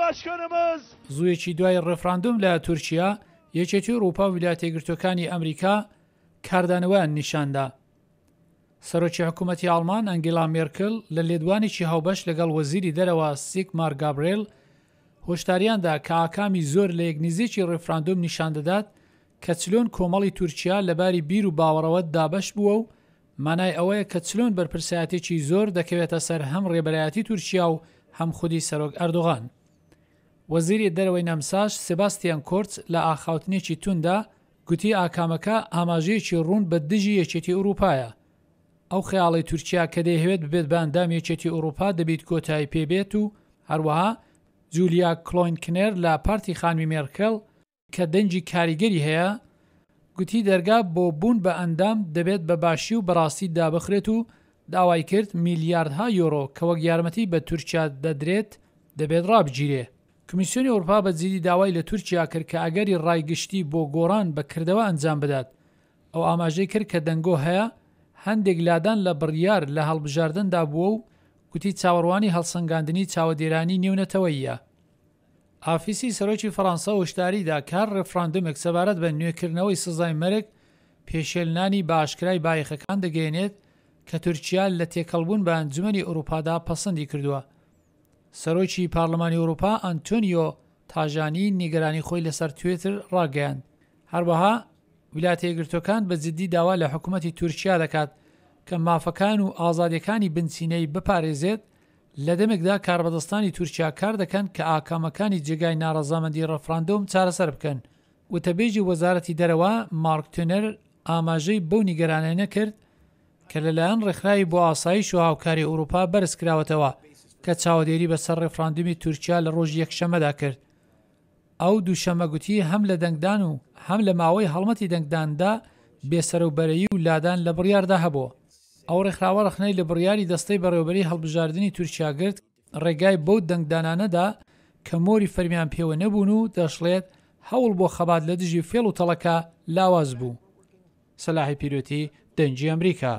başkanımız. زوویەکی دوای ڕێفراندوم لە تورکیا یەکێتی ئەوروپا و ویلایەتە یەکگرتووەکانی ئەمریکا کاردانەوەیان نیشاندا. سەرۆکی حکوومەتی ئاڵمان ئەنگێلا مێرکل لە لێدوانێکی هاوبەش لەگەڵ وەزیری دەرەوە سیگمار گابرێل هۆشداریاندا کە ئاکامی زۆر لە یەکنیزێکی ڕێفراندۆم نیشان دەدات کە چلۆن کۆمەڵی تورکیا لەباری بیر و باوەڕەوە دابەش بووە و مانای ئەوەیە کە چلۆن بەرپرسایەتێکی زۆر دەکەوێتە سەر هەم ڕێبەرایەتی تورکیا و هەم خودی سەرۆک ئەردۆغان. وەزیری دەرەوەی نەمساش سێباستیان کۆرچ لە ئاخاوتنێکی توندا گوتی ئاکامەکە ئاماژەیەکی ڕوون بە دژی یەکێتی ئەوروپایە. ئەو خەیاڵی تورکیا کە دەیەوێت ببێت بە ئەندام یەکێتی ئەوروپا دەبێت کۆتایی پێبێت و هەروەها جولیا کلۆینکنێر لە پارتی خانمی مێرکەل کە دەنجی کاریگەری هەیە گوتی دەرگا بۆ بوون بە ئەندام دەبێت بە باشی و بەڕاستی دابخرێت و داوای کرد میلیاردها یۆرۆ کە وەک یارمەتی بە تورکیا دەدرێت دەبێت ڕابگیرێ. کمیسیۆنی ئەوروپا بە جدی داوای لە تورکیا کرد کە ئەگەری ڕایگشتی بۆ گۆڕان بەکردەوە ئەنجام بدات. ئەو ئاماژەی کرد کە دەنگۆ هەیە هەندێک لادان لە بڕیار لە هەڵبژاردندا بووە و گوتی چاوەڕوانی هەڵسەنگاندنی چاوەدێرانی نێونەتەوەیە. ئافیسی سەرۆکی فەڕەنسا هۆشداریدا کار ڕێفراندۆمێک سەبارەت بە نوێکردنەوەی سزای مەرگ پێشێلنانی بە ئاشکرای بایەخەکان دەگەێنێت کە تورکیا لە تێکەڵبوون بە ئەنجومەنی ئەوروپادا پەسەندی کردووە. سەرۆکی پارلەمانی ئەوروپا ئەنتۆنیۆ تاژانی نیگەرانی خۆی لەسەر توێتر ڕاگەیاند. هەروەها ویلایەتە یەکگرتووەکان بە جدی داوا لە حکوومەتی تورکیا دەکات کە مافەکان و ئازادیەکانی بنچینەی بپارێزێت لە دەمێکدا کاربەدەستانی تورکیا کار دەکەن کە ئاکامەکانی جێگای ناڕەزامەندی ڕەفراندۆم چارەسەر بکەن. وتەبێژی وەزارەتی دەرەوە مارک تونەر ئاماژەی بەو نیگەرانە نەکرد کە لەلایەن ڕێکخراوی بۆ ئاسایش و هاوکاری ئەوروپا بەرز کراوەتەوە کە چاودێری بەسەر ڕێفراندۆمی تورکیا لە ڕۆژ یەکشەمەدا کرد. ئەو دووشەمە گوتی هەم لە دەنگدان و هەم لە ماوەی هەڵمەتی دەنگداندا بێسەرەوبەرەیی و لادان لە بڕیاردا هەبووە. ئەو ڕێکخراوە ڕخنەی لە بڕیاری دەستەی بەڕێوەبەری هەڵبژاردننی تورکیا گرت ڕێگای بەو دەنگدانانەدا کە مۆری فەرمیان پێوە نەبوون و دەشڵێت هەوڵ بۆ خەبات لە دژی فێڵ و تەڵەکە لاواز بوو. سەلاحی پیرۆتی دەنگی ئەمریکا.